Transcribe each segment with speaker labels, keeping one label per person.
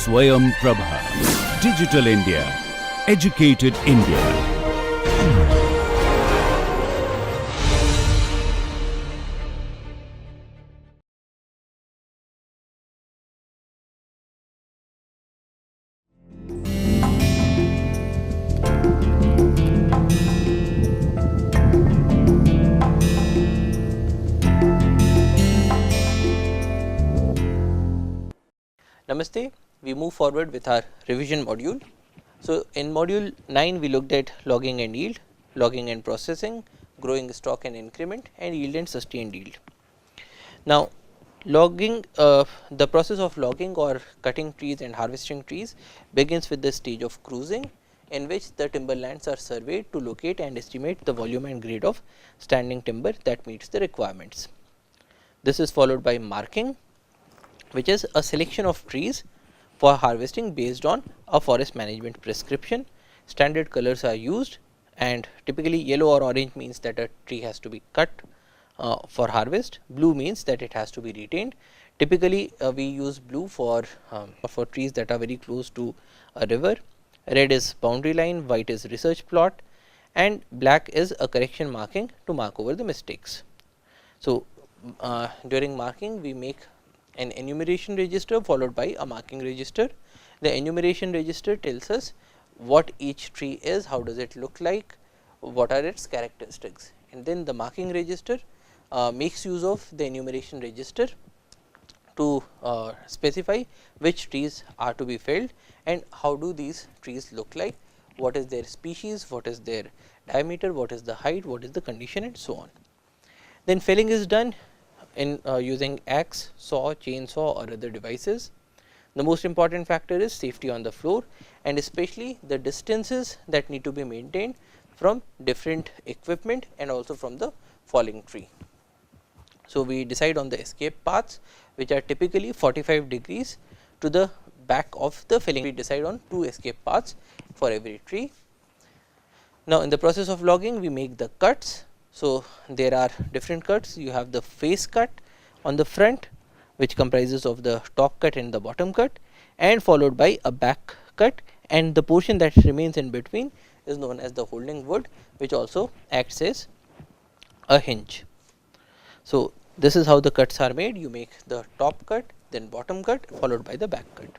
Speaker 1: Swayam Prabha. Digital India. Educated India.
Speaker 2: Namaste, we move forward with our revision module. So, in module 9 we looked at logging and yield, logging and processing, growing stock and increment, and yield and sustained yield. Now, logging, the process of logging or cutting trees and harvesting trees begins with the stage of cruising, in which the timberlands are surveyed to locate and estimate the volume and grade of standing timber that meets the requirements. This is followed by marking, which is a selection of trees for harvesting based on a forest management prescription. Standard colors are used, and typically yellow or orange means that a tree has to be cut for harvest. Blue means that it has to be retained. Typically we use blue for trees that are very close to a river. Red is boundary line, white is research plot, and black is a correction marking to mark over the mistakes. So, during marking we make an enumeration register followed by a marking register. The enumeration register tells us what each tree is, how does it look like, what are its characteristics, and then the marking register makes use of the enumeration register to specify which trees are to be felled and how do these trees look like, what is their species, what is their diameter, what is the height, what is the condition, and so on. Then felling is done in using axe, saw, chainsaw or other devices. The most important factor is safety on the floor, and especially the distances that need to be maintained from different equipment and also from the falling tree. So, we decide on the escape paths, which are typically 45 degrees to the back of the felling. We decide on 2 escape paths for every tree. Now, in the process of logging we make the cuts. So, there are different cuts. You have the face cut on the front, which comprises of the top cut and the bottom cut, and followed by a back cut, and the portion that remains in between is known as the holding wood, which also acts as a hinge. So, this is how the cuts are made. You make the top cut, then bottom cut, followed by the back cut.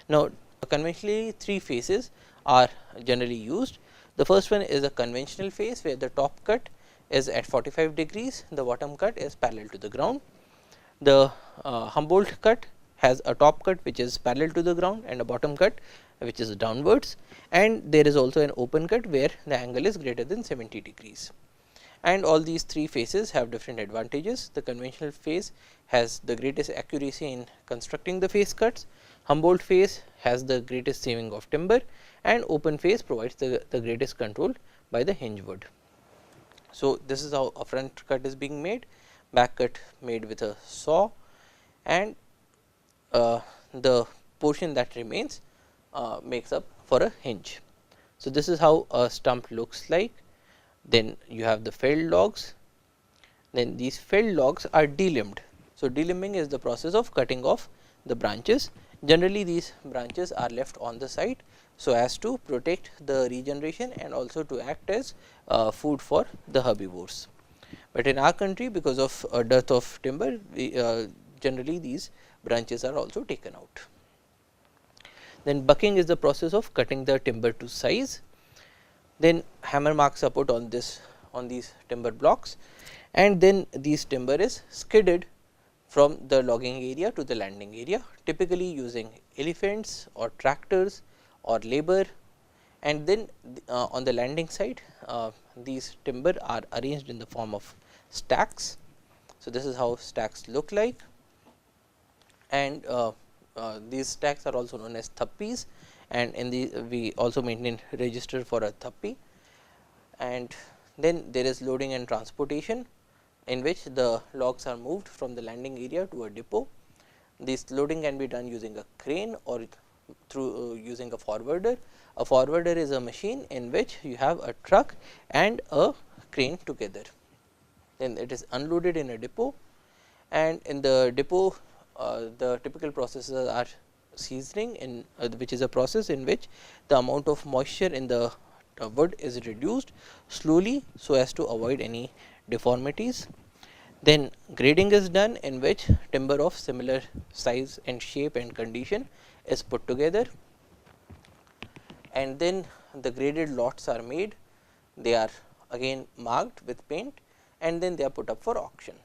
Speaker 2: Now, conventionally 3 faces are generally used. The first one is a conventional face, where the top cut is at 45 degrees, the bottom cut is parallel to the ground. The Humboldt cut has a top cut which is parallel to the ground and a bottom cut which is downwards, and there is also an open cut where the angle is greater than 70 degrees. And all these 3 faces have different advantages. The conventional face has the greatest accuracy in constructing the face cuts, Humboldt face has the greatest saving of timber, and open face provides the greatest control by the hinge wood. So, this is how a front cut is being made, back cut made with a saw, and the portion that remains makes up for a hinge. So, this is how a stump looks like. Then you have the felled logs, then these felled logs are delimbed. So, delimbing is the process of cutting off the branches. Generally these branches are left on the site, so as to protect the regeneration and also to act as food for the herbivores. But in our country, because of dearth of timber, generally these branches are also taken out. Then bucking is the process of cutting the timber to size. Then hammer marks are put on these timber blocks, and then these timber is skidded from the logging area to the landing area, typically using elephants or tractors or labor. And then on the landing side these timber are arranged in the form of stacks. So, this is how stacks look like, and these stacks are also known as thappis, and in the we also maintain register for a thappi. And then there is loading and transportation, in which the logs are moved from the landing area to a depot. This loading can be done using a crane or through using a forwarder. A forwarder is a machine in which you have a truck and a crane together. Then it is unloaded in a depot, and in the depot the typical processes are seasoning in which is a process in which the amount of moisture in the wood is reduced slowly, so as to avoid any deformities. Then grading is done, in which timber of similar size and shape and condition is put together, and then the graded lots are made. They are again marked with paint, and then they are put up for auction.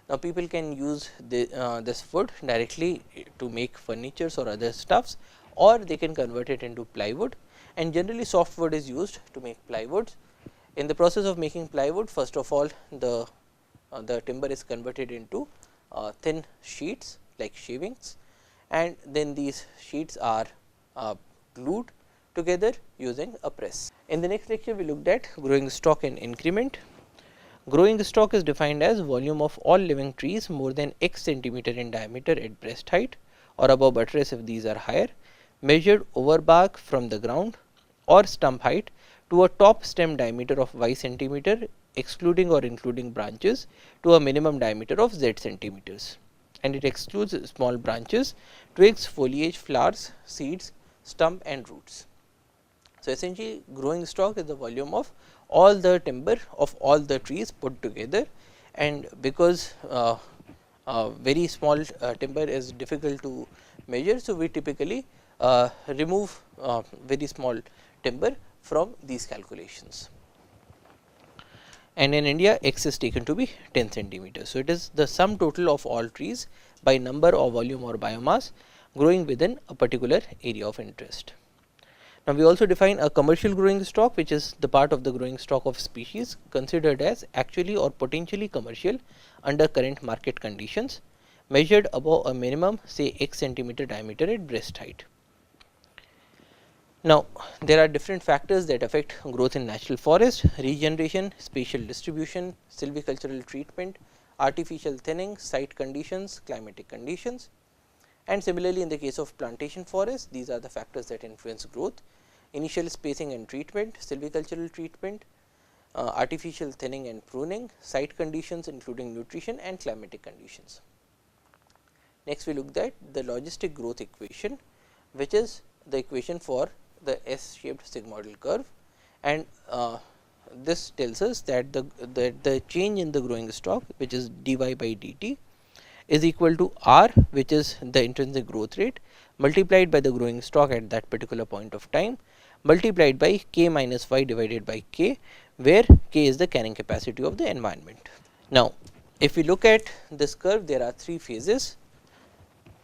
Speaker 2: Now, people can use this wood directly to make furnitures or other stuffs, or they can convert it into plywood, and generally softwood is used to make plywood. In the process of making plywood, first of all the timber is converted into thin sheets like shavings, and then these sheets are glued together using a press. In the next lecture, we looked at growing stock and increment. Growing stock is defined as volume of all living trees more than x centimeter in diameter at breast height or above buttress if these are higher, measured over bark from the ground or stump height to a top stem diameter of y centimeter, excluding or including branches, to a minimum diameter of z centimeters, and it excludes small branches, twigs, foliage, flowers, seeds, stump and roots. So, essentially growing stock is the volume of all the timber of all the trees put together, and because very small timber is difficult to measure. So, we typically remove very small timber from these calculations, and in India x is taken to be 10 centimeters. So, it is the sum total of all trees by number or volume or biomass growing within a particular area of interest. Now, we also define a commercial growing stock, which is the part of the growing stock of species considered as actually or potentially commercial under current market conditions, measured above a minimum say x centimeter diameter at breast height. Now, there are different factors that affect growth in natural forest: regeneration, spatial distribution, silvicultural treatment, artificial thinning, site conditions, climatic conditions. And similarly, in the case of plantation forest, these are the factors that influence growth: initial spacing and treatment, silvicultural treatment, artificial thinning and pruning, site conditions including nutrition and climatic conditions. Next, we looked at the logistic growth equation, which is the equation for the S shaped sigmoidal curve, and this tells us that the change in the growing stock, which is dy by dt, is equal to r, which is the intrinsic growth rate, multiplied by the growing stock at that particular point of time, multiplied by k minus y divided by k, where k is the carrying capacity of the environment. Now, if we look at this curve, there are three phases.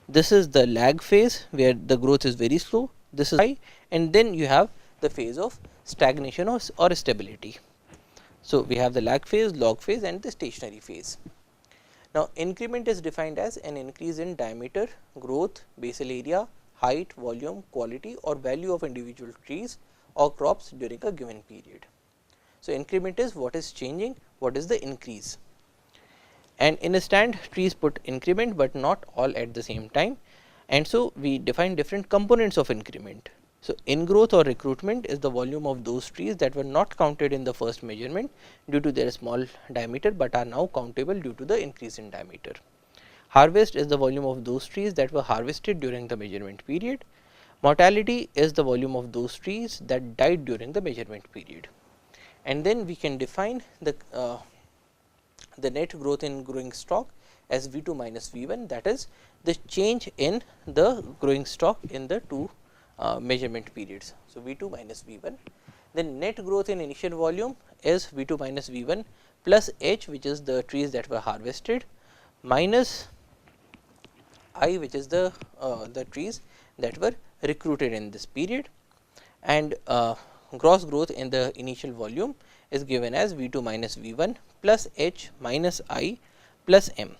Speaker 2: This is the lag phase, where the growth is very slow. This is high, and then you have the phase of stagnation or stability. So, we have the lag phase, log phase, and the stationary phase. Now, increment is defined as an increase in diameter, growth, basal area, height, volume, quality or value of individual trees or crops during a given period. So, increment is what is changing, what is the increase. And in a stand, trees put increment, but not all at the same time, and so we define different components of increment. So, ingrowth or recruitment is the volume of those trees that were not counted in the first measurement due to their small diameter, but are now countable due to the increase in diameter. Harvest is the volume of those trees that were harvested during the measurement period. Mortality is the volume of those trees that died during the measurement period. And then we can define the net growth in growing stock as V2 minus V1, that is the change in the growing stock in the two measurement periods. So, V2 minus V1. Then net growth in initial volume is V2 minus V1 plus H, which is the trees that were harvested, minus I, which is the trees that were recruited in this period, and gross growth in the initial volume is given as V2 minus V1 plus H minus I plus M.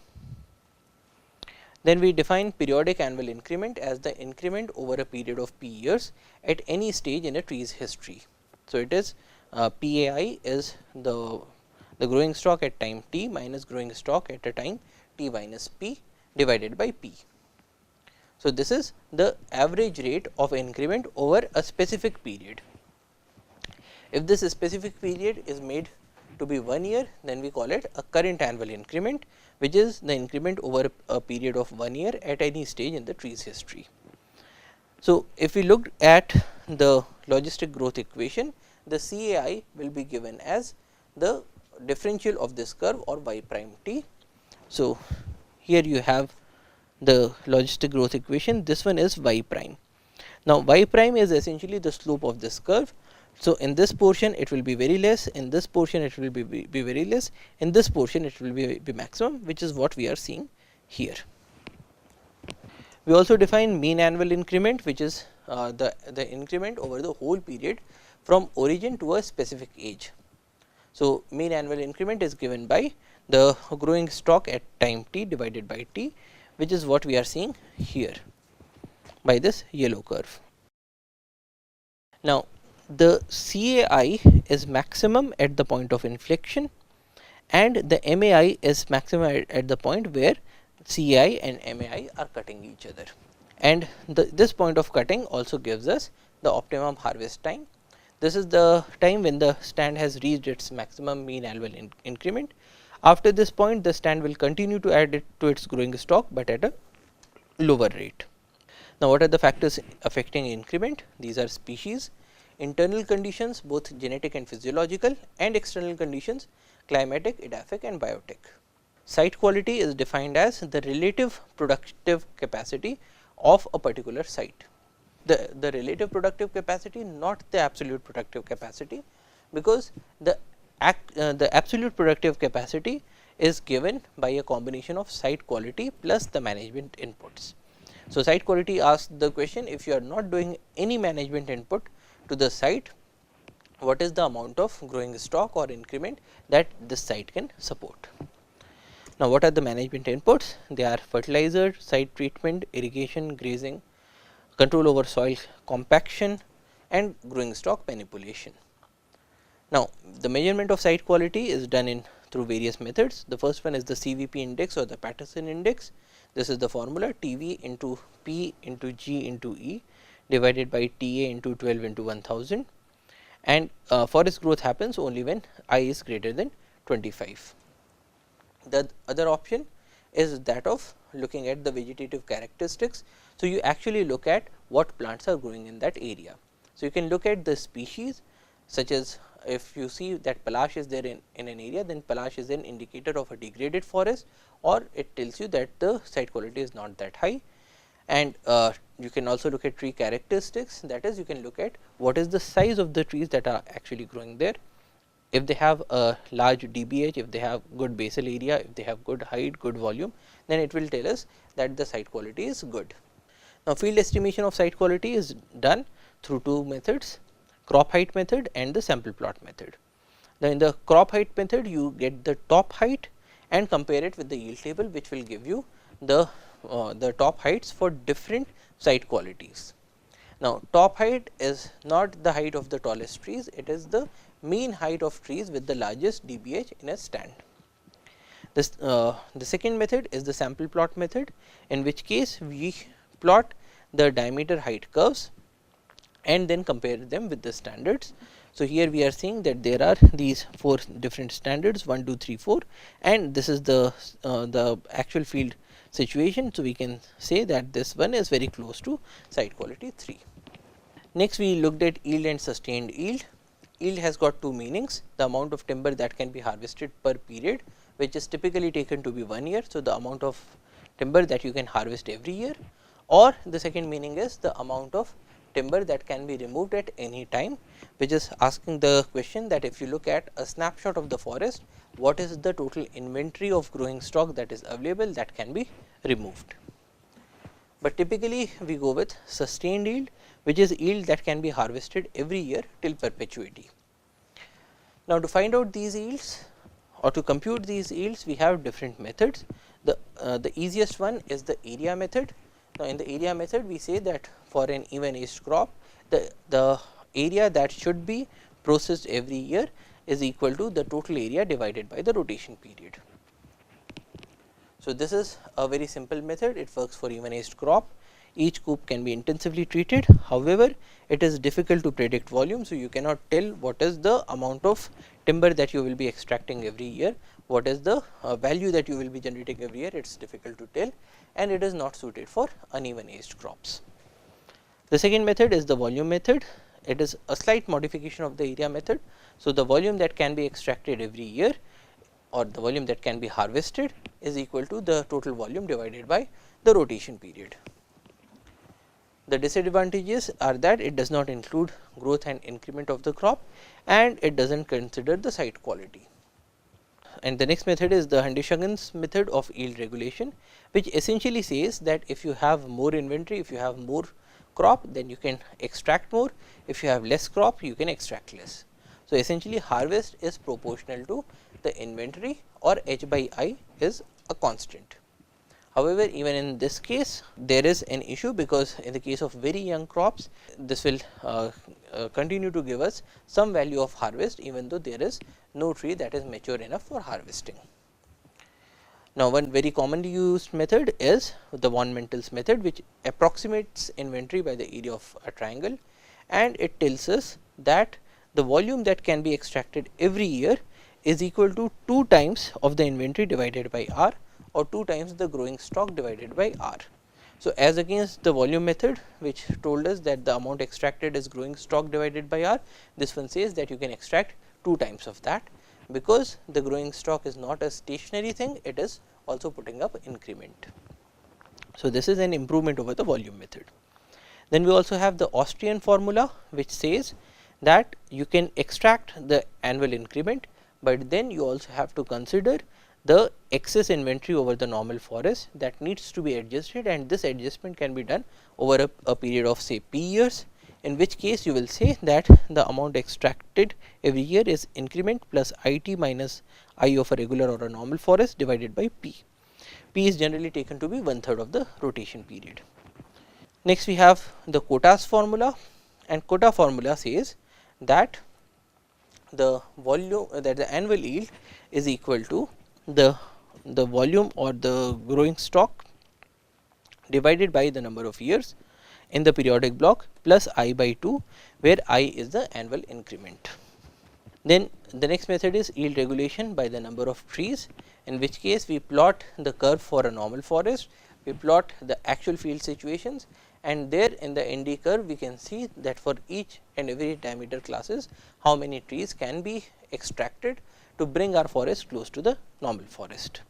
Speaker 2: Then we define periodic annual increment as the increment over a period of p years at any stage in a tree's history. So, it is PAI is the growing stock at time t minus growing stock at a time t minus p divided by p. So, this is the average rate of increment over a specific period. If this specific period is made to be 1 year, then we call it a current annual increment, which is the increment over a period of 1 year at any stage in the tree's history. So, if we look at the logistic growth equation, the CAI will be given as the differential of this curve or y prime t. So, here you have the logistic growth equation, this one is y prime. Now, y prime is essentially the slope of this curve. So, in this portion it will be very less, in this portion it will be very less, in this portion it will be maximum, which is what we are seeing here. We also define mean annual increment, which is the increment over the whole period from origin to a specific age. So, mean annual increment is given by the growing stock at time t divided by t, which is what we are seeing here by this yellow curve. Now, the CAI is maximum at the point of inflection and the MAI is maximum at the point where CAI and MAI are cutting each other, and this point of cutting also gives us the optimum harvest time. This is the time when the stand has reached its maximum mean annual increment. After this point, the stand will continue to add it to its growing stock, but at a lower rate. Now, what are the factors affecting increment? These are species, internal conditions both genetic and physiological, and external conditions climatic, edaphic and biotic. Site quality is defined as the relative productive capacity of a particular site. The relative productive capacity, not the absolute productive capacity, because the absolute productive capacity is given by a combination of site quality plus the management inputs. So, site quality asks the question, if you are not doing any management input to the site, what is the amount of growing stock or increment that this site can support. Now, what are the management inputs? They are fertilizer, site treatment, irrigation, grazing, control over soil compaction and growing stock manipulation. Now, the measurement of site quality is done through various methods. The first one is the CVP index or the Patterson index. This is the formula TV into P into G into E divided by TA into 12 into 1000, and forest growth happens only when I is greater than 25. The other option is that of looking at the vegetative characteristics. So, you actually look at what plants are growing in that area. So, you can look at the species, such as if you see that palash is there in an area, then palash is an indicator of a degraded forest, or it tells you that the site quality is not that high. And you can also look at tree characteristics, that is, you can look at what is the size of the trees that are actually growing there. If they have a large DBH, if they have good basal area, if they have good height, good volume, then it will tell us that the site quality is good. Now, field estimation of site quality is done through two methods, crop height method and the sample plot method. Now, in the crop height method, you get the top height and compare it with the yield table, which will give you the top heights for different site qualities. Now, top height is not the height of the tallest trees, it is the mean height of trees with the largest DBH in a stand. This, the second method is the sample plot method, in which case we plot the diameter height curves and then compare them with the standards. So, here we are seeing that there are these 4 different standards 1, 2, 3, 4, and this is the actual field situation. So, we can say that this one is very close to site quality 3. Next, we looked at yield and sustained yield. Yield has got two meanings: the amount of timber that can be harvested per period, which is typically taken to be 1 year. So, the amount of timber that you can harvest every year, or the second meaning is the amount of timber that can be removed at any time, which is asking the question that if you look at a snapshot of the forest, what is the total inventory of growing stock that is available that can be removed. But typically we go with sustained yield, which is yield that can be harvested every year till perpetuity. Now, to find out these yields or to compute these yields, we have different methods. The easiest one is the area method. Now, in the area method, we say that for an even aged crop, the area that should be processed every year is equal to the total area divided by the rotation period. So, this is a very simple method, it works for even aged crop. Each coop can be intensively treated, however, it is difficult to predict volume. So, you cannot tell what is the amount of timber that you will be extracting every year, what is the value that you will be generating every year, it is difficult to tell, and it is not suited for uneven aged crops. The second method is the volume method. It is a slight modification of the area method. So, the volume that can be extracted every year or the volume that can be harvested is equal to the total volume divided by the rotation period. The disadvantages are that it does not include growth and increment of the crop, and it does not consider the site quality. And the next method is the Hunter-Schugen's method of yield regulation, which essentially says that if you have more inventory, if you have more crop, then you can extract more. If you have less crop, you can extract less. So, essentially harvest is proportional to the inventory, or H by I is a constant. However, even in this case there is an issue, because in the case of very young crops, this will continue to give us some value of harvest, even though there is no tree that is mature enough for harvesting. Now, one very commonly used method is the von Mentel's method, which approximates inventory by the area of a triangle, and it tells us that the volume that can be extracted every year is equal to 2 times of the inventory divided by R, or 2 times the growing stock divided by R. So, as against the volume method, which told us that the amount extracted is growing stock divided by R, this one says that you can extract 2 times of that, because the growing stock is not a stationary thing, it is also putting up increment. So, this is an improvement over the volume method. Then we also have the Austrian formula, which says that you can extract the annual increment, but then you also have to consider the excess inventory over the normal forest that needs to be adjusted, and this adjustment can be done over a period of say p years, in which case you will say that the amount extracted every year is increment plus IT minus I of a regular or a normal forest divided by p. P is generally taken to be 1/3 of the rotation period. Next we have the quotas formula, and quota formula says that the volume that the annual yield is equal to the volume or the growing stock divided by the number of years in the periodic block plus I by 2, where I is the annual increment. Then the next method is yield regulation by the number of trees, in which case we plot the curve for a normal forest, we plot the actual field situations, and there in the ND curve we can see that for each and every diameter classes how many trees can be extracted to bring our forest close to the normal forest.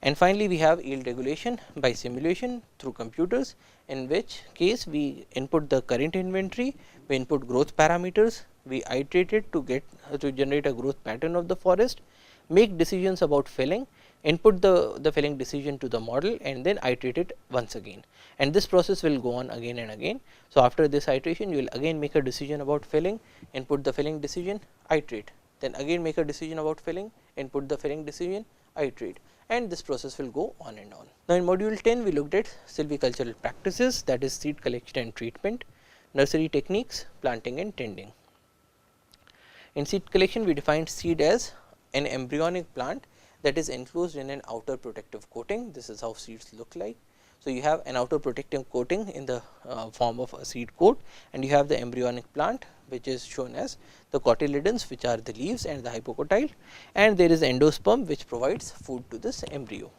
Speaker 2: And finally, we have yield regulation by simulation through computers, in which case we input the current inventory, we input growth parameters, we iterate it to generate a growth pattern of the forest, make decisions about felling, input the felling decision to the model, and then iterate it once again, and this process will go on again and again. So, after this iteration you will again make a decision about felling, input the felling decision, iterate, then again make a decision about felling, input the felling decision, iterate, and this process will go on and on. Now, in module 10 we looked at silvicultural practices, that is seed collection and treatment, nursery techniques, planting and tending. In seed collection we defined seed as an embryonic plant that is enclosed in an outer protective coating. This is how seeds look like. So, you have an outer protective coating in the form of a seed coat, and you have the embryonic plant, which is shown as the cotyledons, which are the leaves, and the hypocotyle, and there is endosperm which provides food to this embryo.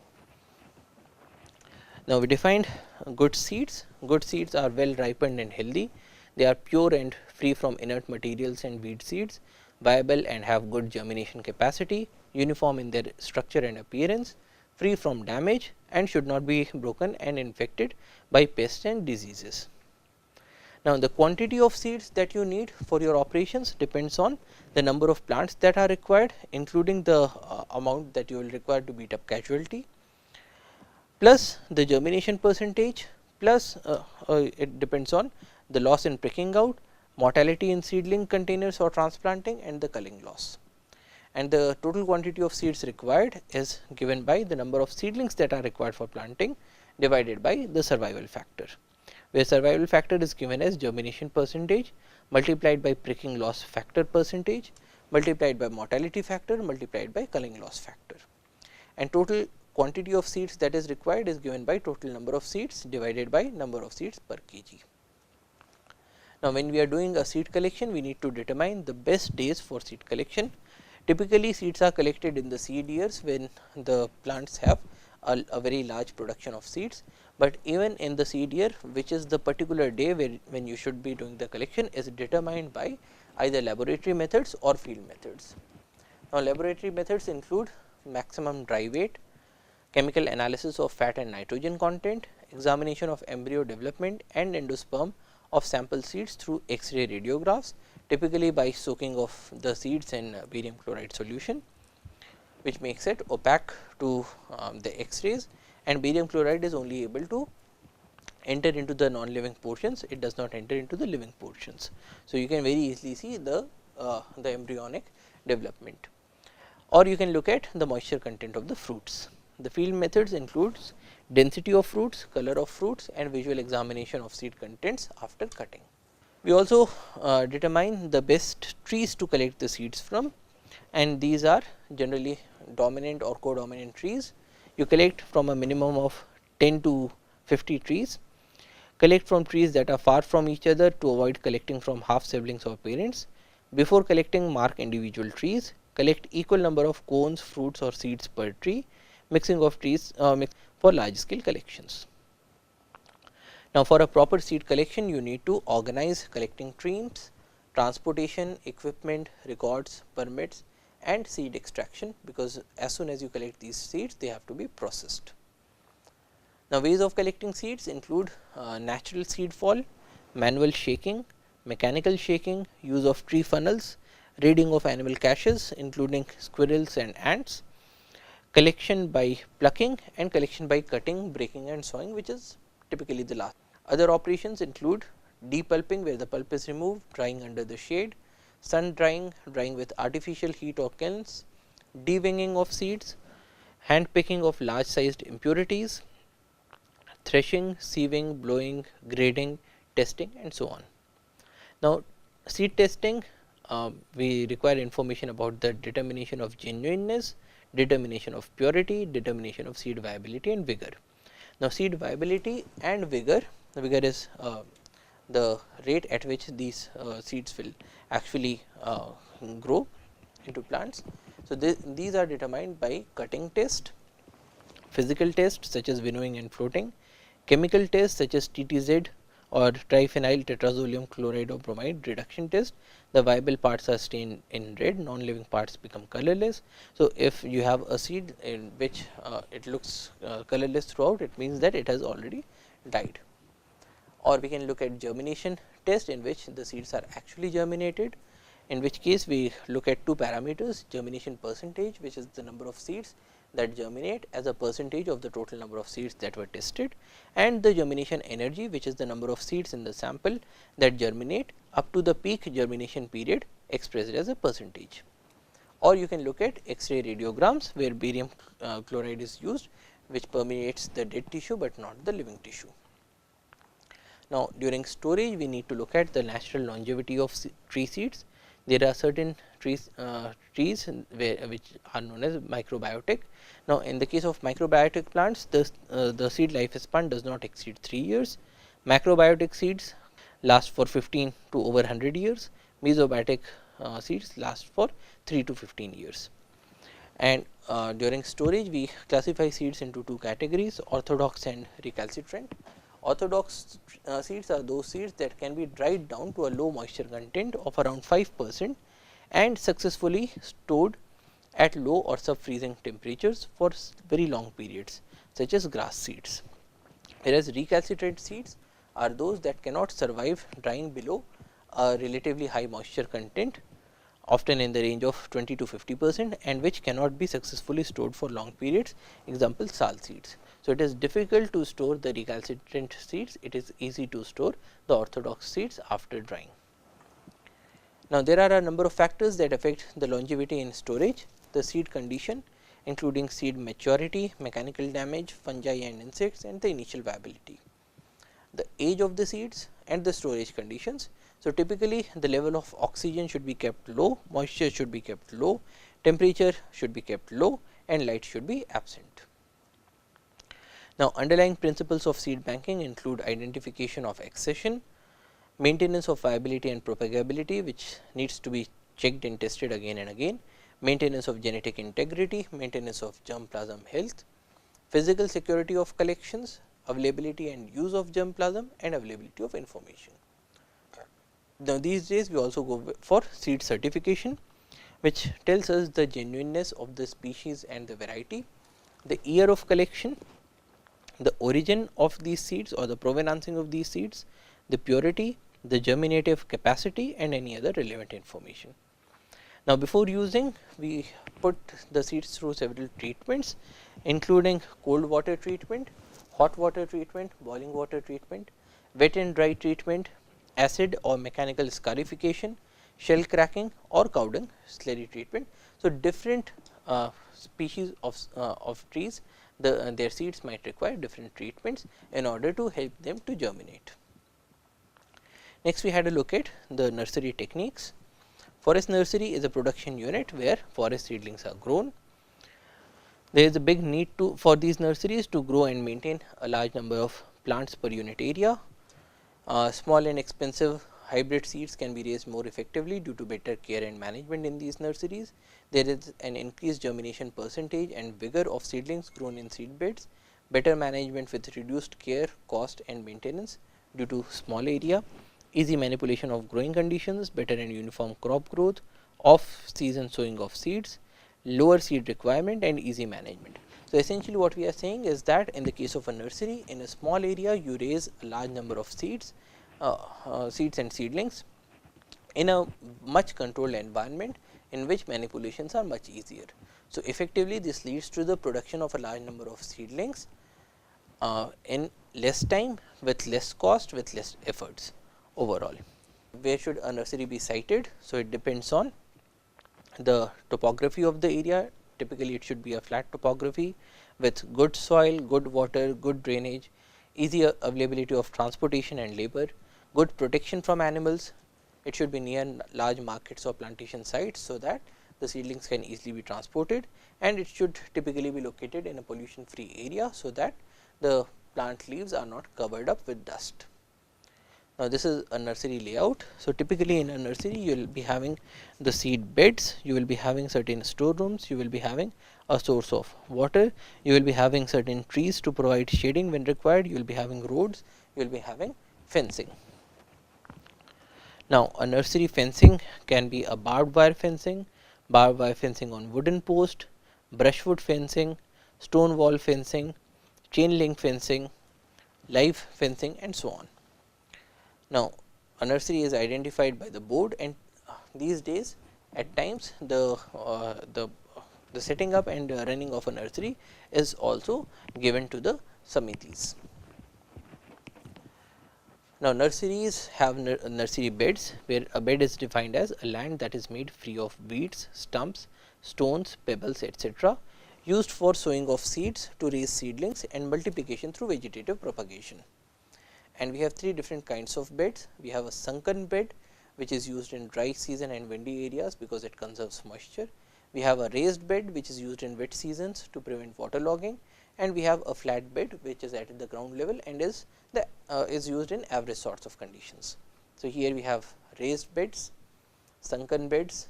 Speaker 2: Now, we defined good seeds. Good seeds are well ripened and healthy. They are pure and free from inert materials and weed seeds, viable and have good germination capacity, uniform in their structure and appearance, free from damage, and should not be broken and infected by pests and diseases. Now, the quantity of seeds that you need for your operations depends on the number of plants that are required, including the amount that you will require to beat up casualty, plus the germination percentage, plus it depends on the loss in pricking out, mortality in seedling containers or transplanting, and the culling loss. And the total quantity of seeds required is given by the number of seedlings that are required for planting divided by the survival factor, where survival factor is given as germination percentage multiplied by pricking loss factor percentage multiplied by mortality factor multiplied by culling loss factor, and total quantity of seeds that is required is given by total number of seeds divided by number of seeds per kg. Now, when we are doing a seed collection, we need to determine the best days for seed collection. Typically, seeds are collected in the seed years when the plants have a very large production of seeds, but even in the seed year, which is the particular day when you should be doing the collection, is determined by either laboratory methods or field methods. Now, laboratory methods include maximum dry weight, chemical analysis of fat and nitrogen content, examination of embryo development and endosperm of sample seeds through X-ray radiographs, typically by soaking of the seeds in barium chloride solution, which makes it opaque to the X-rays, and barium chloride is only able to enter into the non-living portions, it does not enter into the living portions. So, you can very easily see the embryonic development, or you can look at the moisture content of the fruits. The field methods includes density of fruits, color of fruits and visual examination of seed contents after cutting. We also determine the best trees to collect the seeds from, and these are generally dominant or codominant trees. You collect from a minimum of 10 to 50 trees. Collect from trees that are far from each other to avoid collecting from half siblings or parents. Before collecting, mark individual trees. Collect equal number of cones, fruits or seeds per tree. Mixing of trees for large scale collections. Now, for a proper seed collection, you need to organize collecting teams, transportation, equipment, records, permits and seed extraction, because as soon as you collect these seeds, they have to be processed. Now, ways of collecting seeds include natural seed fall, manual shaking, mechanical shaking, use of tree funnels, reading of animal caches including squirrels and ants, collection by plucking and collection by cutting, breaking and sawing, which is typically the last. Other operations include depulping, where the pulp is removed, drying under the shade, sun drying, drying with artificial heat or kilns, deveining of seeds, hand picking of large sized impurities, threshing, sieving, blowing, grading, testing and so on. Now, seed testing, we require information about the determination of genuineness, determination of purity, determination of seed viability and vigor. Now, seed viability and vigor, the vigor is the rate at which these seeds will actually grow into plants. So, these are determined by cutting test, physical test such as winnowing and floating, chemical test such as TTZ or triphenyl tetrazolium chloride or bromide reduction test. The viable parts are stained in red, non-living parts become colorless. So, if you have a seed in which it looks colorless throughout, it means that it has already died. Or we can look at germination test, in which the seeds are actually germinated, in which case we look at two parameters: germination percentage, which is the number of seeds that germinate as a percentage of the total number of seeds that were tested, and the germination energy, which is the number of seeds in the sample that germinate up to the peak germination period expressed as a percentage. Or you can look at X-ray radiograms, where barium chloride is used, which permeates the dead tissue, but not the living tissue. Now, during storage, we need to look at the natural longevity of tree seeds. There are certain trees which are known as microbiotic. Now, in the case of microbiotic plants, the seed lifespan does not exceed 3 years. Macrobiotic seeds last for 15 to over 100 years. Mesobiotic seeds last for 3 to 15 years. And during storage, we classify seeds into two categories: orthodox and recalcitrant. Orthodox seeds are those seeds that can be dried down to a low moisture content of around 5% and successfully stored at low or sub freezing temperatures for very long periods, such as grass seeds. Whereas recalcitrant seeds are those that cannot survive drying below a relatively high moisture content, often in the range of 20 to 50%, and which cannot be successfully stored for long periods, example sal seeds. So, it is difficult to store the recalcitrant seeds, it is easy to store the orthodox seeds after drying. Now, there are a number of factors that affect the longevity in storage: the seed condition, including seed maturity, mechanical damage, fungi and insects, and the initial viability, the age of the seeds and the storage conditions. So, typically the level of oxygen should be kept low, moisture should be kept low, temperature should be kept low, and light should be absent. Now, underlying principles of seed banking include identification of accession, maintenance of viability and propagability, which needs to be checked and tested again and again, maintenance of genetic integrity, maintenance of germplasm health, physical security of collections, availability and use of germplasm, and availability of information. Now, these days we also go for seed certification, which tells us the genuineness of the species and the variety, the year of collection, the origin of these seeds or the provenancing of these seeds, the purity, the germinative capacity, and any other relevant information. Now, before using, we put the seeds through several treatments, including cold water treatment, hot water treatment, boiling water treatment, wet and dry treatment, acid or mechanical scarification, shell cracking, or cow dung slurry treatment. So, different species of trees, their seeds might require different treatments in order to help them to germinate. Next, we had a look at the nursery techniques. Forest nursery is a production unit where forest seedlings are grown. There is a big need for these nurseries to grow and maintain a large number of plants per unit area. Small and expensive hybrid seeds can be raised more effectively due to better care and management in these nurseries. There is an increased germination percentage and vigor of seedlings grown in seed beds, better management with reduced care, cost and maintenance due to small area, easy manipulation of growing conditions, better and uniform crop growth, off season sowing of seeds, lower seed requirement and easy management. So, essentially what we are saying is that in the case of a nursery, in a small area you raise a large number of seeds and seedlings in a much controlled environment in which manipulations are much easier. So, effectively this leads to the production of a large number of seedlings in less time, with less cost, with less efforts overall. Where should a nursery be sited? So, it depends on the topography of the area. Typically, it should be a flat topography with good soil, good water, good drainage, easy availability of transportation and labor, good protection from animals. It should be near large markets or plantation sites, so that the seedlings can easily be transported, and it should typically be located in a pollution free area, so that the plant leaves are not covered up with dust. Now, this is a nursery layout. So, typically in a nursery you will be having the seed beds, you will be having certain storerooms, you will be having a source of water, you will be having certain trees to provide shading when required, you will be having roads, you will be having fencing. Now, a nursery fencing can be a barbed wire fencing on wooden post, brushwood fencing, stone wall fencing, chain link fencing, live fencing and so on. Now, a nursery is identified by the board, and these days at times the setting up and running of a nursery is also given to the samitis. Now, nurseries have nursery beds, where a bed is defined as a land that is made free of weeds, stumps, stones, pebbles, etc., used for sowing of seeds to raise seedlings and multiplication through vegetative propagation. And we have three different kinds of beds. We have a sunken bed, which is used in dry season and windy areas because it conserves moisture. We have a raised bed, which is used in wet seasons to prevent waterlogging, and we have a flat bed, which is at the ground level and is used in average sorts of conditions. So, here we have raised beds, sunken beds,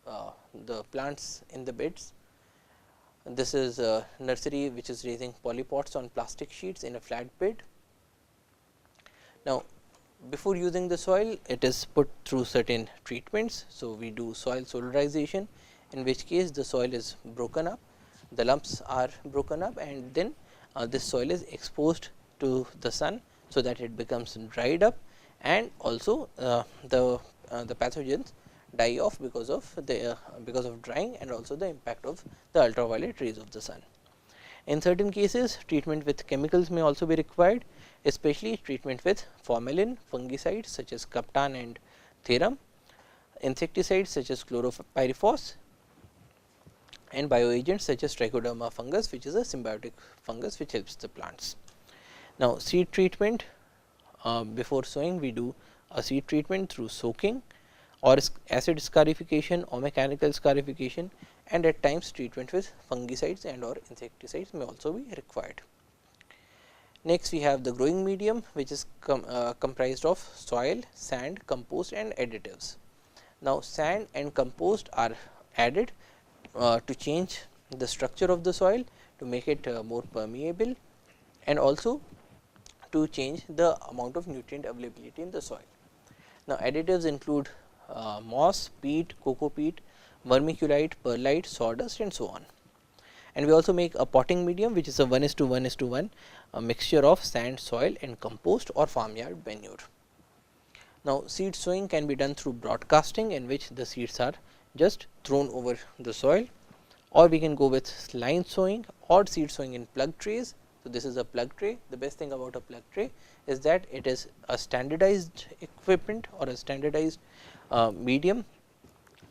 Speaker 2: the plants in the beds. This is a nursery which is raising polypods on plastic sheets in a flat bed. Now, before using the soil, it is put through certain treatments. So, we do soil solarization, in which case the soil is broken up, the lumps are broken up, and then this soil is exposed to the sun, so that it becomes dried up, and also the pathogens die off because of drying, and also the impact of the ultraviolet rays of the sun. In certain cases, treatment with chemicals may also be required, especially treatment with formalin, fungicides such as Captan and Therum, insecticides such as Chloropyrifos, and bioagents such as Trichoderma fungus, which is a symbiotic fungus which helps the plants. Now, seed treatment, before sowing we do a seed treatment through soaking or acid scarification or mechanical scarification, and at times treatment with fungicides and or insecticides may also be required. Next, we have the growing medium, which is comprised of soil, sand, compost and additives. Now, sand and compost are added to change the structure of the soil, to make it more permeable, and also to change the amount of nutrient availability in the soil. Now, additives include moss, peat, cocoa peat, vermiculite, perlite, sawdust, and so on. And we also make a potting medium, which is a 1:1:1 a mixture of sand, soil, and compost or farmyard manure. Now, seed sowing can be done through broadcasting, in which the seeds are just thrown over the soil, or we can go with line sowing or seed sowing in plug trays. So, this is a plug tray. The best thing about a plug tray is that it is a standardized equipment or a standardized medium,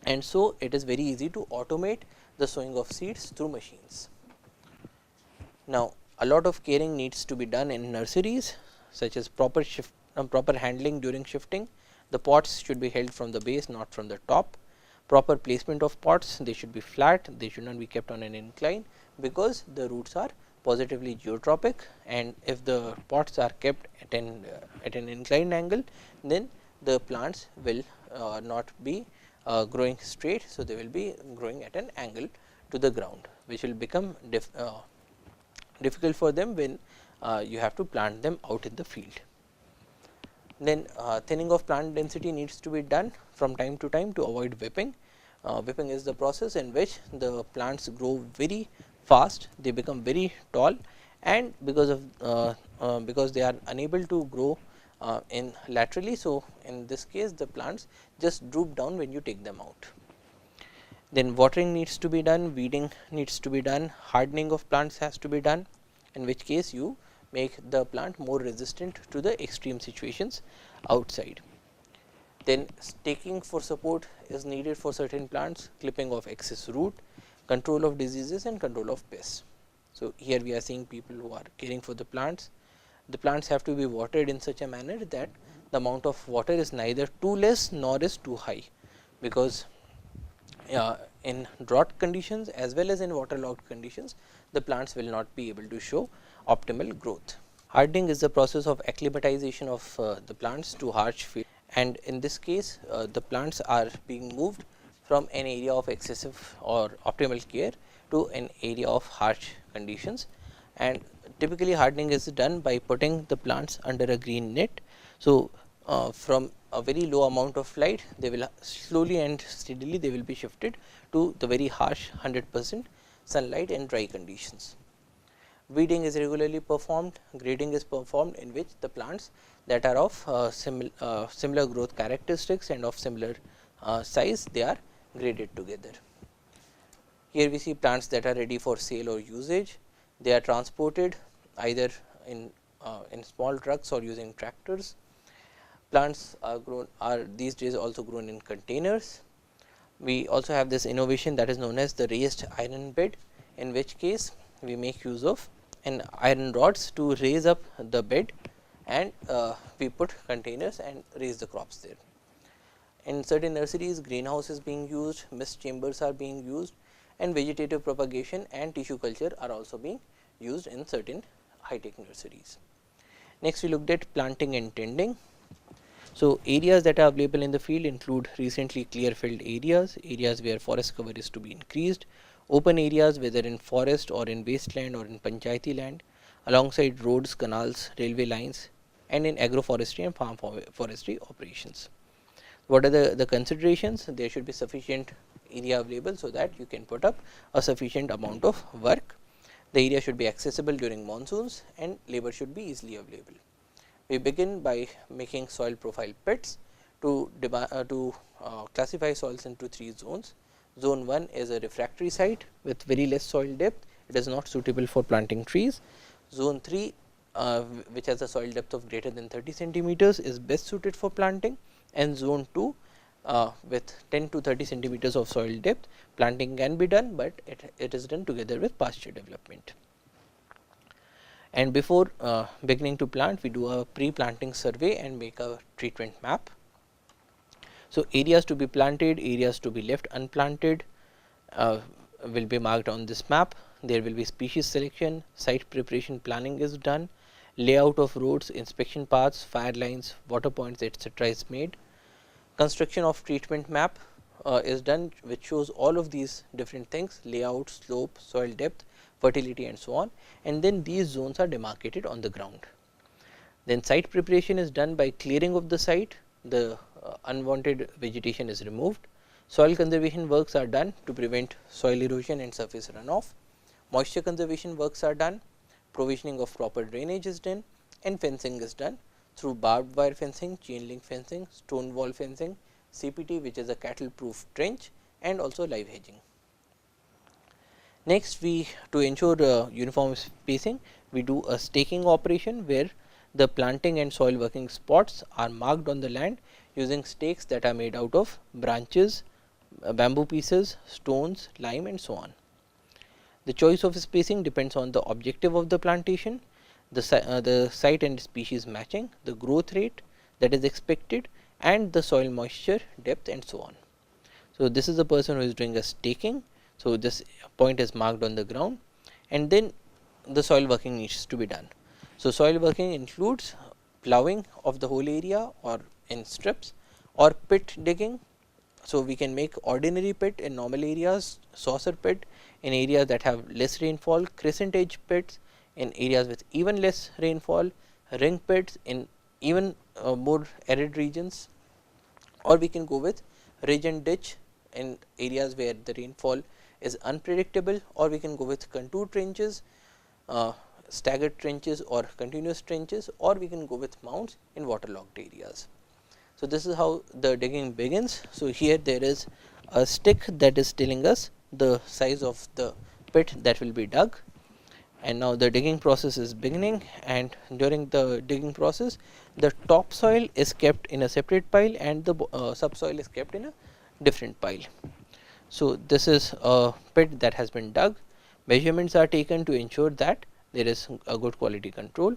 Speaker 2: and so it is very easy to automate the sowing of seeds through machines. Now, a lot of caring needs to be done in nurseries, such as proper handling during shifting. The pots should be held from the base, not from the top. Proper placement of pots, they should be flat, they should not be kept on an incline, because the roots are positively geotropic, and if the pots are kept at an inclined angle, then the plants will not be growing straight. So, they will be growing at an angle to the ground, which will become difficult for them when you have to plant them out in the field. Then thinning of plant density needs to be done from time to time to avoid whipping. Whipping is the process in which the plants grow very fast, they become very tall, and because they are unable to grow in laterally. So, in this case the plants just droop down when you take them out. Then watering needs to be done, weeding needs to be done, hardening of plants has to be done, in which case you make the plant more resistant to the extreme situations outside. Then staking for support is needed for certain plants, clipping of excess root, control of diseases, and control of pests. So, here we are seeing people who are caring for the plants. The plants have to be watered in such a manner that the amount of water is neither too less nor is too high, because in drought conditions as well as in waterlogged conditions, the plants will not be able to show optimal growth. Hardening is the process of acclimatization of the plants to harsh field, and in this case the plants are being moved from an area of excessive or optimal care to an area of harsh conditions. And typically hardening is done by putting the plants under a green net. So, from a very low amount of light, they will slowly and steadily they will be shifted to the very harsh 100% sunlight and dry conditions. Weeding is regularly performed, grading is performed, in which the plants that are of similar growth characteristics and of similar size, they are graded together. Here we see plants that are ready for sale or usage. They are transported either in small trucks or using tractors. Plants are these days also grown in containers. We also have this innovation that is known as the raised iron bed, in which case we make use of an iron rods to raise up the bed, and we put containers and raise the crops there. In certain nurseries, greenhouse is being used, mist chambers are being used, and vegetative propagation and tissue culture are also being used in certain high-tech nurseries. Next, we looked at planting and tending. So, areas that are available in the field include recently clear filled areas, areas where forest cover is to be increased, open areas whether in forest or in wasteland or in panchayati land, alongside roads, canals, railway lines, and in agroforestry and farm forestry operations. What are the considerations? There should be sufficient area available so that you can put up a sufficient amount of work. The area should be accessible during monsoons, and labor should be easily available. We begin by making soil profile pits to classify soils into 3 zones. Zone 1 is a refractory site with very less soil depth, it is not suitable for planting trees. Zone 3, which has a soil depth of greater than 30 centimeters, is best suited for planting, and zone 2 with 10 to 30 centimeters of soil depth, planting can be done, but it is done together with pasture development. And before beginning to plant, we do a pre-planting survey and make a treatment map. So, areas to be planted, areas to be left unplanted will be marked on this map. There will be species selection, site preparation planning is done, layout of roads, inspection paths, fire lines, water points, etc. is made. Construction of treatment map is done, which shows all of these different things: layout, slope, soil depth, fertility and so on, and then these zones are demarcated on the ground. Then site preparation is done by clearing of the site, the unwanted vegetation is removed, soil conservation works are done to prevent soil erosion and surface runoff, moisture conservation works are done, provisioning of proper drainage is done, and fencing is done through barbed wire fencing, chain link fencing, stone wall fencing, CPT, which is a cattle proof trench, and also live hedging. Next, we to ensure uniform spacing, we do a staking operation where the planting and soil working spots are marked on the land using stakes that are made out of branches, bamboo pieces, stones, lime, and so on. The choice of spacing depends on the objective of the plantation, the site and species matching, the growth rate that is expected, and the soil moisture depth, and so on. So, this is the person who is doing a staking. So, this point is marked on the ground, and then the soil working needs to be done. So, soil working includes ploughing of the whole area or in strips, or pit digging. So, we can make ordinary pit in normal areas, saucer pit in areas that have less rainfall, crescent edge pits in areas with even less rainfall, ring pits in even more arid regions, or we can go with ridge and ditch in areas where the rainfall is unpredictable, or we can go with contour trenches, staggered trenches or continuous trenches, or we can go with mounds in waterlogged areas. So, this is how the digging begins. So, here there is a stick that is telling us the size of the pit that will be dug, and now the digging process is beginning, and during the digging process the topsoil is kept in a separate pile and the subsoil is kept in a different pile. So, this is a pit that has been dug, measurements are taken to ensure that there is a good quality control.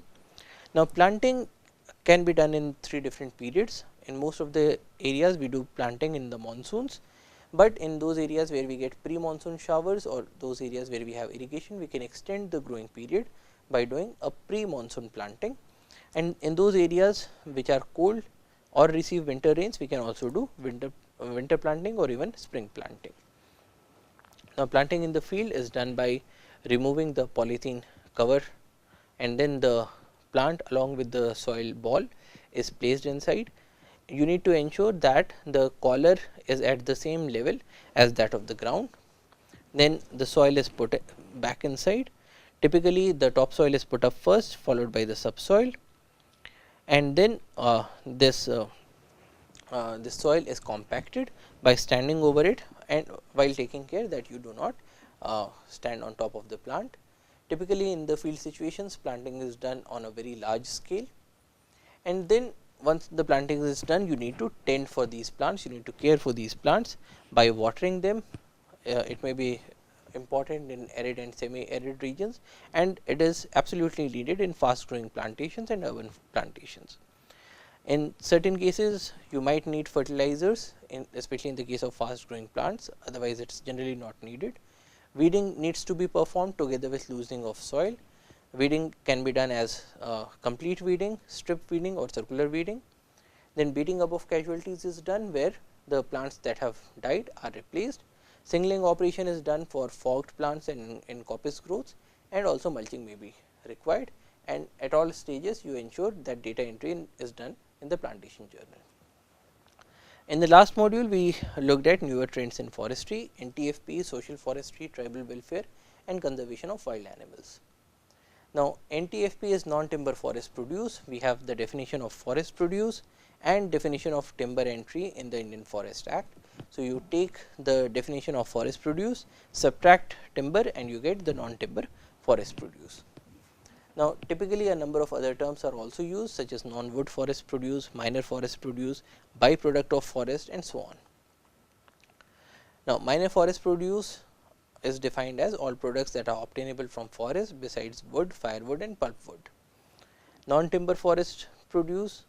Speaker 2: Now, planting can be done in 3 different periods. In most of the areas we do planting in the monsoons, but in those areas where we get pre-monsoon showers or those areas where we have irrigation, we can extend the growing period by doing a pre-monsoon planting, and in those areas which are cold or receive winter rains, we can also do winter planting or even spring planting. Now, planting in the field is done by removing the polythene cover, and then the plant along with the soil ball is placed inside. You need to ensure that the collar is at the same level as that of the ground. Then the soil is put back inside. Typically, the topsoil is put up first, followed by the subsoil, and then this soil is compacted by standing over it, and while taking care that you do not stand on top of the plant. Typically, in the field situations, planting is done on a very large scale, and then once the planting is done, you need to tend for these plants, you need to care for these plants by watering them. It may be important in arid and semi-arid regions, and it is absolutely needed in fast growing plantations and urban plantations. In certain cases, you might need fertilizers, especially in the case of fast growing plants, otherwise it is generally not needed. Weeding needs to be performed together with loosening of soil. Weeding can be done as complete weeding, strip weeding, or circular weeding. Then beating up of casualties is done where the plants that have died are replaced. Singling operation is done for fogged plants and in coppice growths, and also mulching may be required, and at all stages you ensure that data entry is done in the plantation journal. In the last module, we looked at newer trends in forestry, NTFP, social forestry, tribal welfare, and conservation of wild animals. Now, NTFP is non-timber forest produce. We have the definition of forest produce and definition of timber entry in the Indian Forest Act. So, you take the definition of forest produce, subtract timber, and you get the non-timber forest produce. Now, typically a number of other terms are also used, such as non-wood forest produce, minor forest produce, byproduct of forest, and so on. Now, minor forest produce is defined as all products that are obtainable from forest besides wood, firewood, and pulpwood. Non-timber forest produce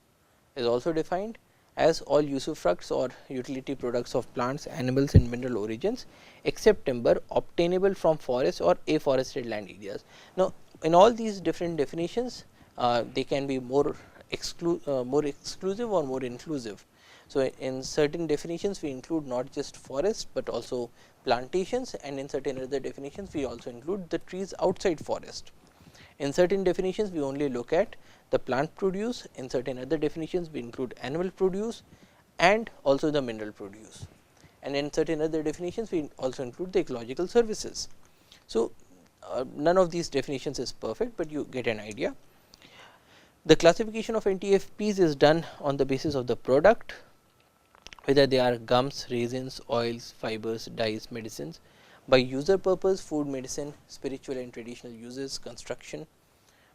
Speaker 2: is also defined as all usufructs or utility products of plants, animals, and mineral origins except timber obtainable from forest or afforested land areas. Now, in all these different definitions, they can be more exclusive or more inclusive. So, in certain definitions we include not just forest, but also plantations, and in certain other definitions we also include the trees outside forest. In certain definitions we only look at the plant produce, in certain other definitions we include animal produce and also the mineral produce, and in certain other definitions we also include the ecological services. So, none of these definitions is perfect, but you get an idea. The classification of NTFPs is done on the basis of the product, whether they are gums, resins, oils, fibers, dyes, medicines, by user purpose, food, medicine, spiritual and traditional uses, construction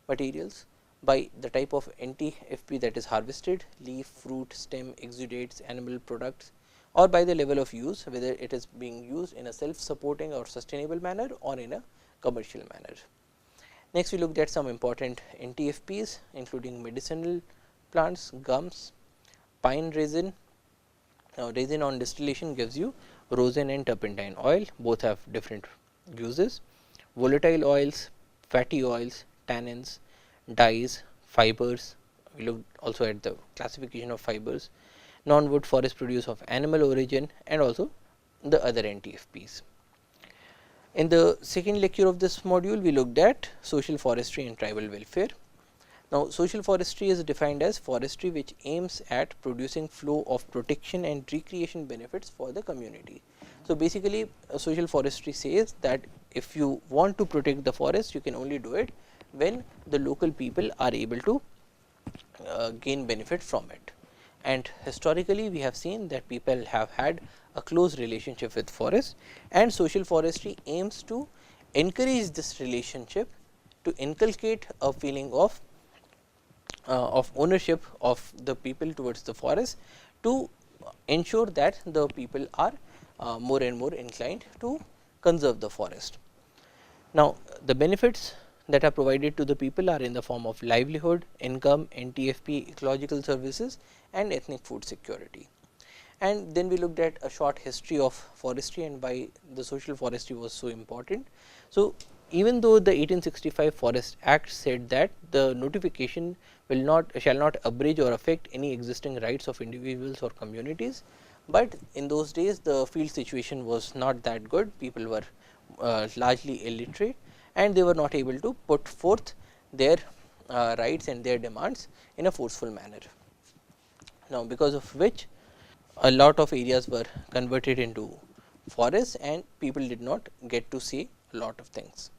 Speaker 2: materials, by the type of NTFP that is harvested, leaf, fruit, stem, exudates, animal products, or by the level of use, whether it is being used in a self supporting or sustainable manner or in a commercial manner. Next, we looked at some important NTFPs including medicinal plants, gums, pine resin. Now, resin on distillation gives you rosin and turpentine oil, both have different uses. Volatile oils, fatty oils, tannins, dyes, fibers. We looked also at the classification of fibers, non-wood forest produce of animal origin, and also the other NTFPs. In the second lecture of this module, we looked at social forestry and tribal welfare. Now, social forestry is defined as forestry which aims at producing flow of protection and recreation benefits for the community. So, basically social forestry says that if you want to protect the forest, you can only do it when the local people are able to gain benefit from it. And historically we have seen that people have had a close relationship with forest, and social forestry aims to encourage this relationship, to inculcate a feeling of ownership of the people towards the forest, to ensure that the people are more and more inclined to conserve the forest. Now, the benefits that are provided to the people are in the form of livelihood, income, NTFP, ecological services, and ethnic food security. And then we looked at a short history of forestry and why the social forestry was so important. So, even though the 1865 Forest Act said that the notification shall not abridge or affect any existing rights of individuals or communities, but in those days the field situation was not that good. People were largely illiterate, and they were not able to put forth their rights and their demands in a forceful manner. Now, because of which a lot of areas were converted into forests, and people did not get to see a lot of things.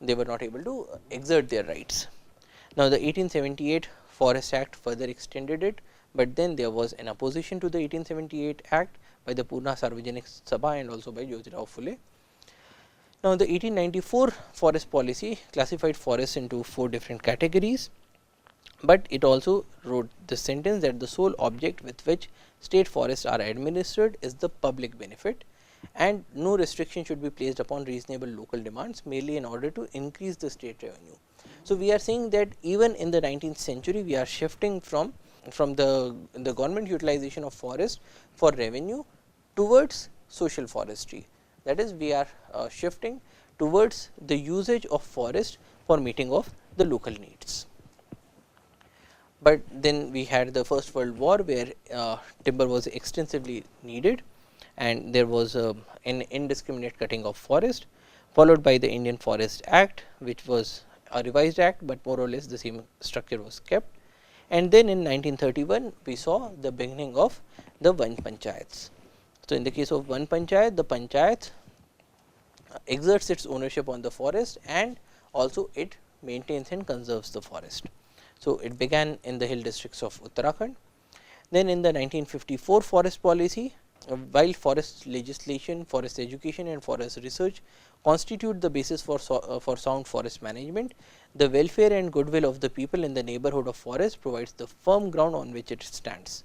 Speaker 2: They were not able to exert their rights. Now, the 1878 Forest Act further extended it, but then there was an opposition to the 1878 Act by the Pune Sarvajanik Sabha and also by Jyotirao Phule. Now, the 1894 forest policy classified forests into 4 different categories, but it also wrote the sentence that the sole object with which state forests are administered is the public benefit, and no restriction should be placed upon reasonable local demands merely in order to increase the state revenue. So, we are saying that even in the 19th century we are shifting from the government utilization of forest for revenue towards social forestry. That is, we are shifting towards the usage of forest for meeting of the local needs. But then we had the First World War, where timber was extensively needed, and there was an indiscriminate cutting of forest, followed by the Indian Forest Act, which was a revised act, but more or less the same structure was kept. And then in 1931 we saw the beginning of the Van Panchayats. So, in the case of Van Panchayat, the Panchayat exerts its ownership on the forest, and also it maintains and conserves the forest. So, it began in the hill districts of Uttarakhand. Then in the 1954 forest policy, while forest legislation, forest education and forest research constitute the basis for sound forest management, the welfare and goodwill of the people in the neighborhood of forest provides the firm ground on which it stands.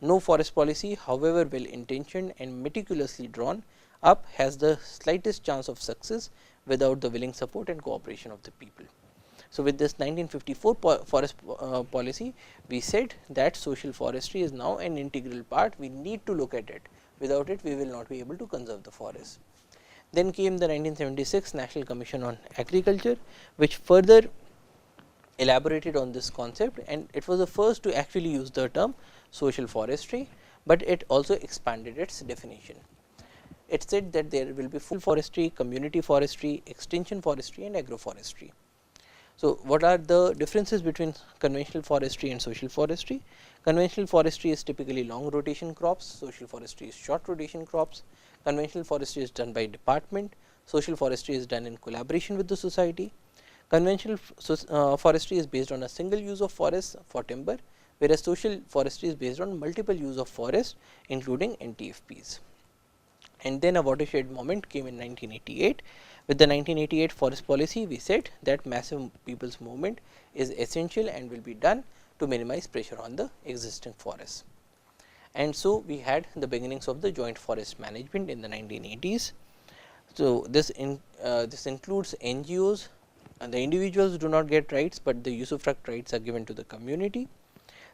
Speaker 2: No forest policy, however well intentioned and meticulously drawn up, has the slightest chance of success without the willing support and cooperation of the people. So, with this 1954 forest policy, we said that social forestry is now an integral part. We need to look at it. Without it, we will not be able to conserve the forest. Then came the 1976 National Commission on Agriculture, which further elaborated on this concept, and it was the first to actually use the term social forestry. but it also expanded its definition. It said that there will be full forestry, community forestry, extension forestry and agroforestry. So, what are the differences between conventional forestry and social forestry? Conventional forestry is typically long rotation crops, social forestry is short rotation crops. Conventional forestry is done by department, social forestry is done in collaboration with the society. Conventional forestry is based on a single use of forest for timber, whereas social forestry is based on multiple use of forest including NTFPs. And then a watershed moment came in 1988. With the 1988 forest policy, we said that massive people's movement is essential and will be done to minimize pressure on the existing forests. And so, we had the beginnings of the joint forest management in the 1980s. So, this includes NGOs, and the individuals do not get rights, but the usufruct rights are given to the community.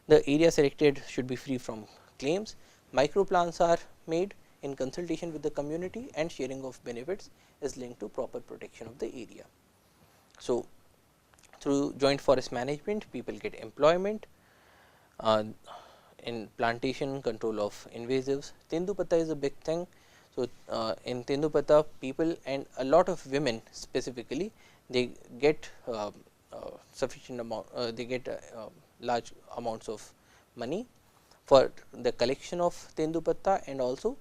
Speaker 2: The area selected should be free from claims. Micro plans are made in consultation with the community, and sharing of benefits is linked to proper protection of the area. So, through joint forest management, people get employment in plantation, control of invasives. Tendupatta is a big thing. So, in Tendupatta, people and a lot of women specifically, they get sufficient amount, they get large amounts of money for the collection of Tendupatta, and also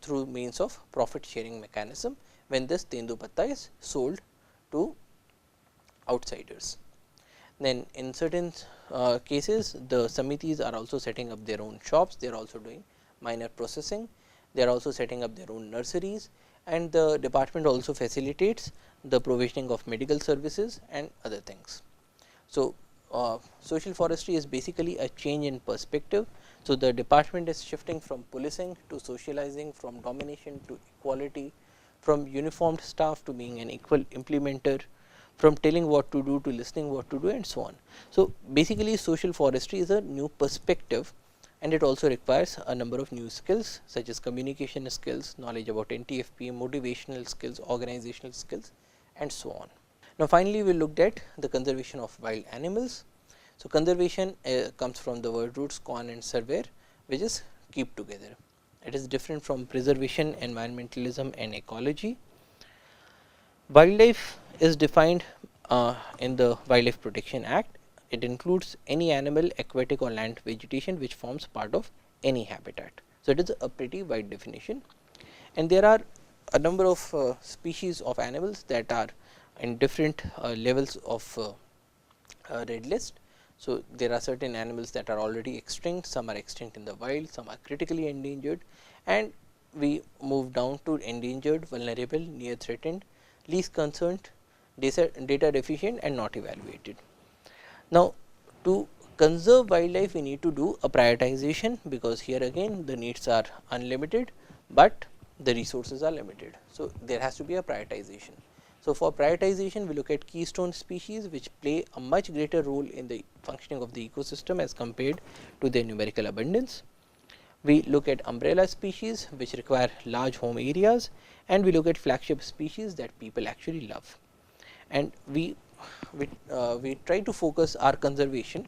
Speaker 2: through means of profit sharing mechanism when this Tendupatta is sold to outsiders. Then in certain cases, the samitis are also setting up their own shops, they are also doing minor processing, they are also setting up their own nurseries, and the department also facilitates the provisioning of medical services and other things. So, social forestry is basically a change in perspective. So, the department is shifting from policing to socializing, from domination to equality, from uniformed staff to being an equal implementer, from telling what to do to listening what to do, and so on. So, basically social forestry is a new perspective, and it also requires a number of new skills such as communication skills, knowledge about NTFP, motivational skills, organizational skills, and so on. Now, finally, we looked at the conservation of wild animals. So, conservation comes from the word roots con and servare, which is keep together. It is different from preservation, environmentalism and ecology. Wildlife is defined in the Wildlife Protection Act. It includes any animal, aquatic or land vegetation which forms part of any habitat. So, it is a pretty wide definition, and there are a number of species of animals that are in different levels of red list. So, there are certain animals that are already extinct, some are extinct in the wild, some are critically endangered, and we move down to endangered, vulnerable, near threatened, least concerned, data deficient and not evaluated. Now, to conserve wildlife, we need to do a prioritization, because here again the needs are unlimited, but the resources are limited. So, there has to be a prioritization. So, for prioritization, we look at keystone species which play a much greater role in the functioning of the ecosystem as compared to their numerical abundance. We look at umbrella species which require large home areas, and we look at flagship species that people actually love. And we try to focus our conservation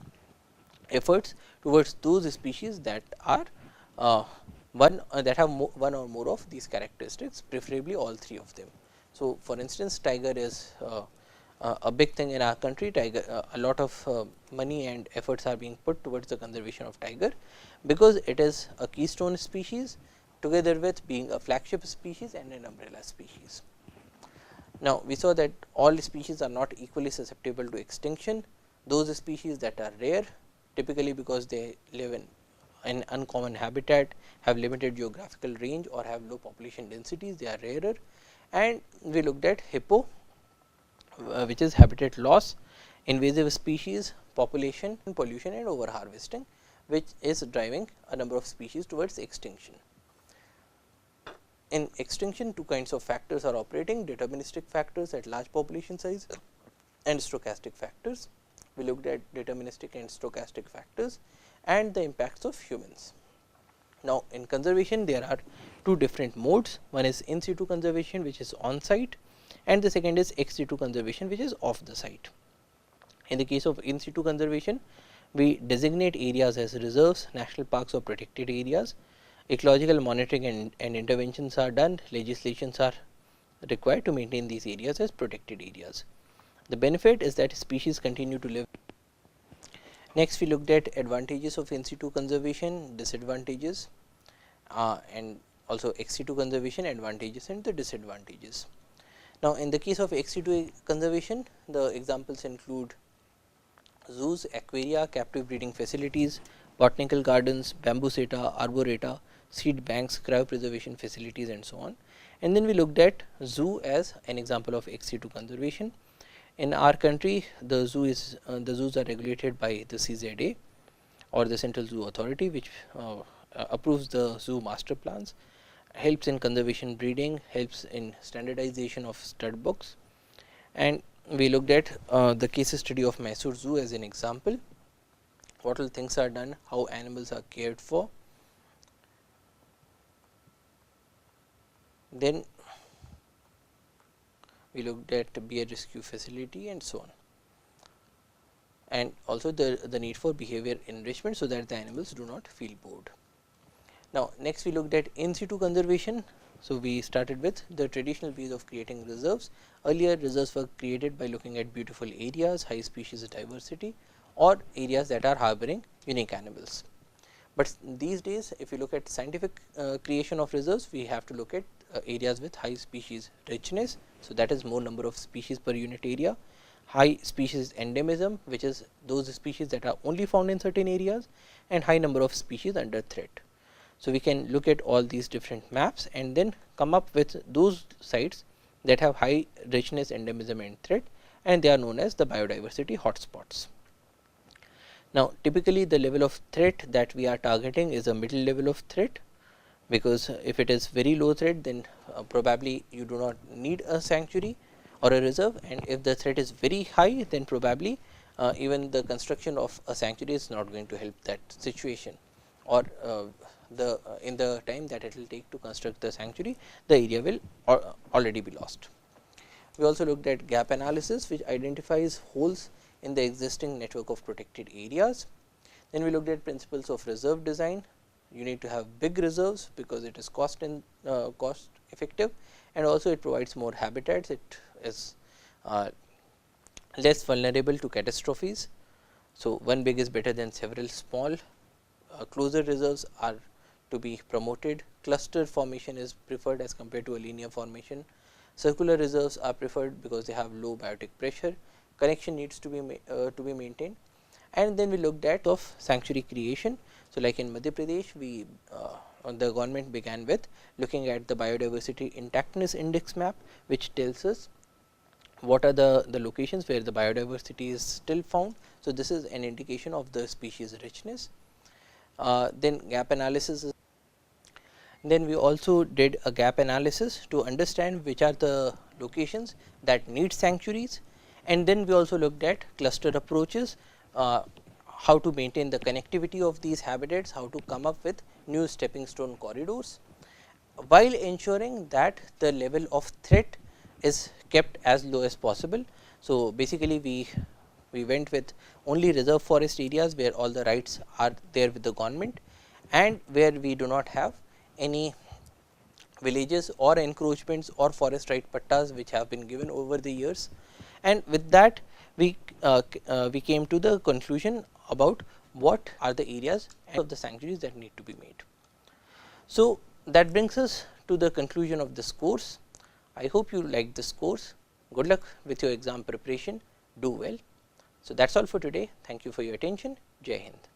Speaker 2: efforts towards those species that are that have one or more of these characteristics, preferably all three of them. So, for instance, tiger is a big thing in our country. Tiger, a lot of money and efforts are being put towards the conservation of tiger, because it is a keystone species together with being a flagship species and an umbrella species. Now, we saw that all species are not equally susceptible to extinction. Those species that are rare, typically because they live in an uncommon habitat, have limited geographical range or have low population densities, they are rarer. And we looked at hippo, which is habitat loss, invasive species, population, pollution and over harvesting, which is driving a number of species towards extinction. In extinction, two kinds of factors are operating: deterministic factors at large population size and stochastic factors. We looked at deterministic and stochastic factors and the impacts of humans. Now, in conservation, there are two different modes. One is in situ conservation, which is on site, and the second is ex situ conservation, which is off the site. In the case of in situ conservation, We designate areas as reserves, national parks or protected areas. Ecological monitoring and interventions are done. Legislations are required to maintain these areas as protected areas. The benefit is that species continue to live. Next, we looked at advantages of in situ conservation, disadvantages, and also ex situ conservation, advantages and the disadvantages. Now, in the case of ex situ conservation, the examples include zoos, aquaria, captive breeding facilities, botanical gardens, bamboo-seta, arboreta, seed banks, cryopreservation facilities and so on. And then we looked at zoo as an example of ex situ conservation. In our country, the zoos are regulated by the CZA or the Central Zoo Authority, which approves the zoo master plans, helps in conservation breeding, helps in standardization of stud books. And we looked at the case study of Mysore Zoo as an example. What all things are done, how animals are cared for. Then we looked at bear rescue facility and so on, and also the need for behavior enrichment, so that the animals do not feel bored. Now, next we looked at in situ conservation. So, we started with the traditional ways of creating reserves. Earlier, reserves were created by looking at beautiful areas, high species diversity, or areas that are harboring unique animals. But these days, if you look at scientific creation of reserves, we have to look at areas with high species richness. So, that is more number of species per unit area, high species endemism, which is those species that are only found in certain areas, and high number of species under threat. So, we can look at all these different maps and then come up with those sites that have high richness, endemism and threat, and they are known as the biodiversity hotspots. Now, typically the level of threat that we are targeting is a middle level of threat, because if it is very low threat, then probably you do not need a sanctuary or a reserve, and if the threat is very high, then probably even the construction of a sanctuary is not going to help that situation, or in the time that it will take to construct the sanctuary, the area will already be lost. We also looked at gap analysis, which identifies holes in the existing network of protected areas. Then we looked at principles of reserve design. You need to have big reserves, because it is cost effective, and also it provides more habitats. It is less vulnerable to catastrophes. So, one big is better than several small. Closer reserves are to be promoted. Cluster formation is preferred as compared to a linear formation. Circular reserves are preferred because they have low biotic pressure. Connection needs to be maintained. And then we looked at of sanctuary creation. So, like in Madhya Pradesh, the government began with looking at the biodiversity intactness index map, which tells us what are the locations where the biodiversity is still found. So, this is an indication of the species richness. Then gap analysis. Then we also did a gap analysis to understand which are the locations that need sanctuaries, and then we also looked at cluster approaches, how to maintain the connectivity of these habitats, how to come up with new stepping stone corridors, while ensuring that the level of threat is kept as low as possible. So, basically we went with only reserve forest areas where all the rights are there with the government, and where we do not have any villages or encroachments or forest right pattas which have been given over the years. And with that, we came to the conclusion about what are the areas of the sanctuaries that need to be made. So, that brings us to the conclusion of this course. I hope you liked this course. Good luck with your exam preparation. Do well. So, that is all for today. Thank you for your attention. Jai Hind.